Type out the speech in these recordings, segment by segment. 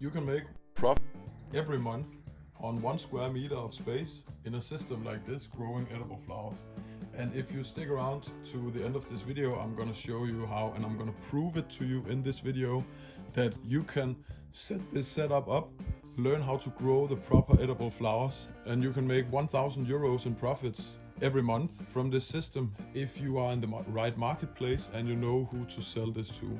You can make profit every month on 1 square meter of space in a system like this, growing edible flowers. And if you stick around to the end of this video, I'm gonna show you how, and I'm gonna prove it to you in this video, that you can set this setup up, learn how to grow the proper edible flowers, and you can make 1,000 euros in profits every month from this system if you are in the right marketplace and you know who to sell this to.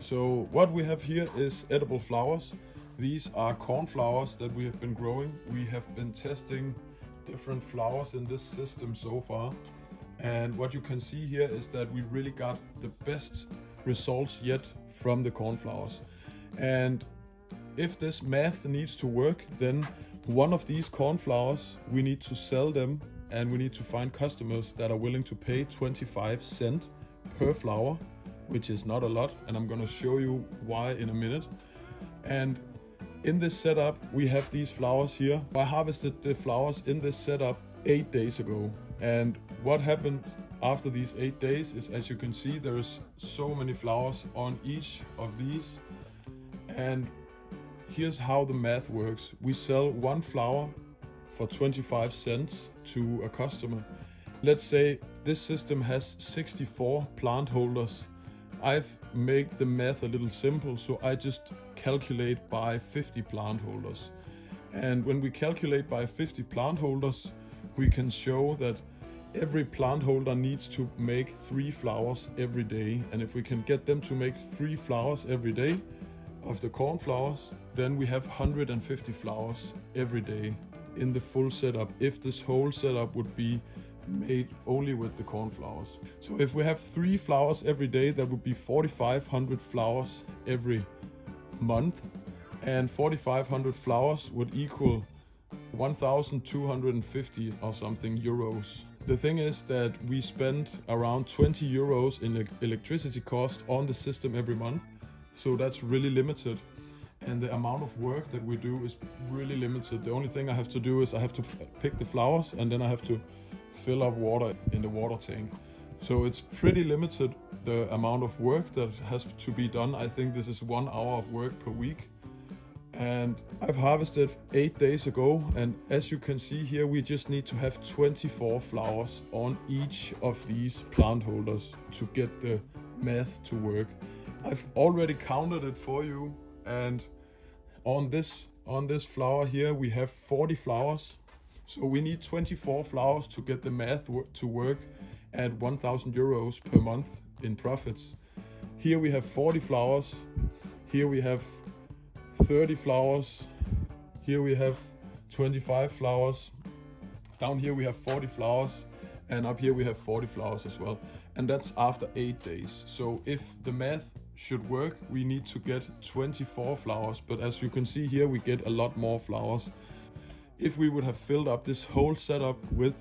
So what we have here is edible flowers. These are cornflowers that we have been growing. We have been testing different flowers in this system so far. And what you can see here is that we really got the best results yet from the cornflowers. And if this math needs to work, then one of these cornflowers, we need to sell them, and we need to find customers that are willing to pay 25 cents per flower, which is not a lot, and I'm gonna show you why in a minute. And in this setup, we have these flowers here. I harvested the flowers in this setup 8 days ago. And what happened after these 8 days is, as you can see, there's so many flowers on each of these. And here's how the math works. We sell one flower for 25 cents to a customer. Let's say this system has 64 plant holders. I've made the math a little simple, so I just calculate by 50 plant holders. And when we calculate by 50 plant holders, we can show that every plant holder needs to make 3 flowers every day. And if we can get them to make 3 flowers every day of the cornflowers, then we have 150 flowers every day in the full setup, if this whole setup would be made only with the cornflowers. So if we have 3 flowers every day, that would be 4,500 flowers every month, and 4,500 flowers would equal 1,250 or something euros. The thing is that we spend around 20 euros in electricity cost on the system every month, so that's really limited. And the amount of work that we do is really limited. The only thing I have to do is I have to pick the flowers, and then I have to fill up water in the water tank. So it's pretty limited, the amount of work that has to be done. I think this is 1 hour of work per week. And I've harvested 8 days ago, and as you can see here, we just need to have 24 flowers on each of these plant holders to get the math to work. I've already counted it for you, and on this flower here we have 40 flowers. So we need 24 flowers to get the math to work at 1,000 euros per month in profits. Here we have 40 flowers. Here we have 30 flowers. Here we have 25 flowers. Down here we have 40 flowers. And up here we have 40 flowers as well. And that's after 8 days. So if the math should work, we need to get 24 flowers. But as you can see here, we get a lot more flowers. If we would have filled up this whole setup with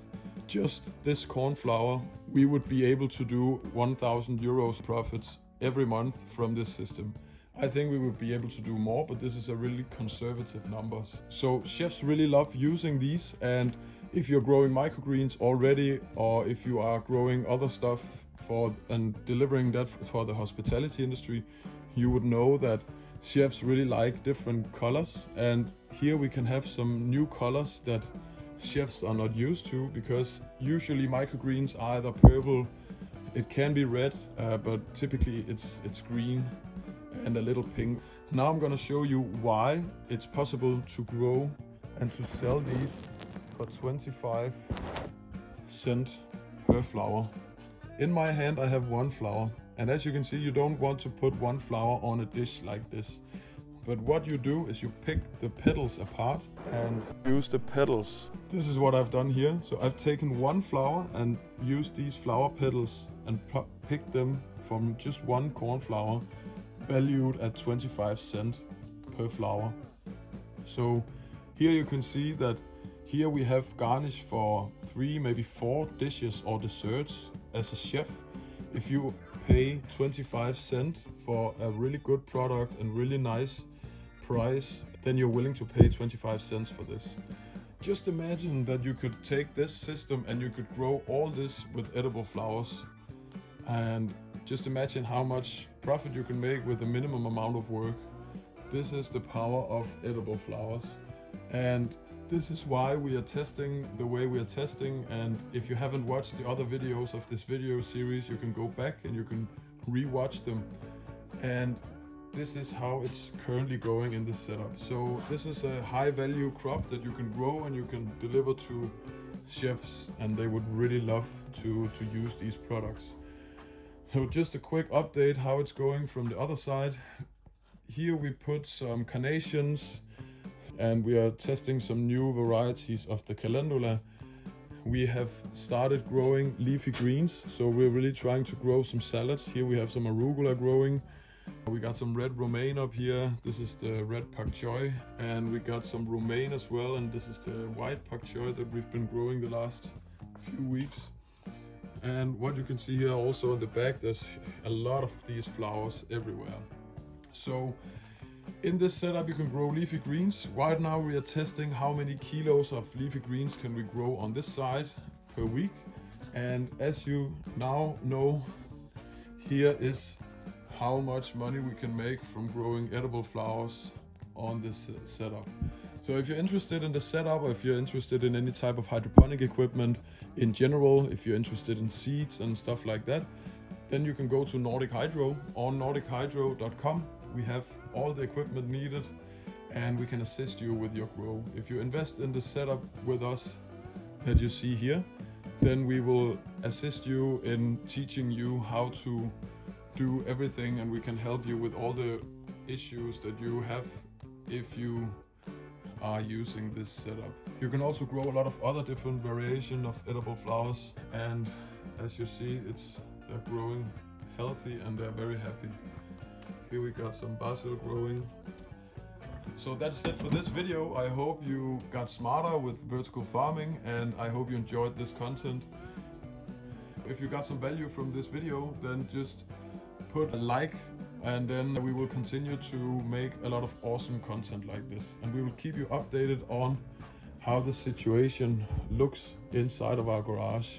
just this cornflower, we would be able to do 1,000 euros profits every month from this system. I think we would be able to do more, but this is a really conservative numbers. So chefs really love using these, and if you're growing microgreens already, or if you are growing other stuff and delivering that for the hospitality industry, you would know that chefs really like different colors. And here we can have some new colors that chefs are not used to, because usually microgreens are either purple, it can be red, but typically it's green and a little pink. Now I'm gonna show you why it's possible to grow and to sell these for 25 cents per flower. In my hand I have 1 flower, and as you can see, you don't want to put 1 flower on a dish like this. But what you do is you pick the petals apart and use the petals. This is what I've done here. So I've taken 1 flower and used these flower petals and picked them from just 1 cornflower, valued at 25 cents per flower. So here you can see that here we have garnish for 3, maybe 4 dishes or desserts as a chef. If you pay 25 cents for a really good product and really nice price, then you're willing to pay 25 cents for this. just imagine that you could take this system and you could grow all this with edible flowers. And just imagine how much profit you can make with a minimum amount of work. This is the power of edible flowers. And this is why we are testing the way we are testing. And if you haven't watched the other videos of this video series, you can go back and you can re-watch them. And this is how it's currently going in this setup. So this is a high value crop that you can grow and you can deliver to chefs, and they would really love to use these products. So just a quick update how it's going from the other side. Here we put some carnations and we are testing some new varieties of the calendula. We have started growing leafy greens, so we're really trying to grow some salads. Here we have some arugula growing. We got some red romaine up here. This is the red pak choi, and we got some romaine as well, and this is the white pak choi that we've been growing the last few weeks. And what you can see here also in the back, there's a lot of these flowers everywhere. So in this setup you can grow leafy greens. Right now we are testing how many kilos of leafy greens can we grow on this side per week. And as you now know, here is how much money we can make from growing edible flowers on this setup. So if you're interested in the setup, or if you're interested in any type of hydroponic equipment in general, if you're interested in seeds and stuff like that, then you can go to Nordic Hydro. On nordichydro.com we have all the equipment needed and we can assist you with your grow. If you invest in the setup with us that you see here, then we will assist you in teaching you how to do everything, and we can help you with all the issues that you have if you are using this setup. You can also grow a lot of other different variation of edible flowers, and as you see, they're growing healthy and they're very happy. Here we got some basil growing. So that's it for this video. I hope you got smarter with vertical farming, and I hope you enjoyed this content. If you got some value from this video, then just put a like, and then we will continue to make a lot of awesome content like this, and we will keep you updated on how the situation looks inside of our garage.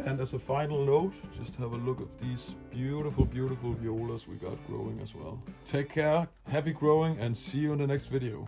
And as a final note, just have a look at these beautiful violas we got growing as well. Take care, happy growing, and see you in the next video.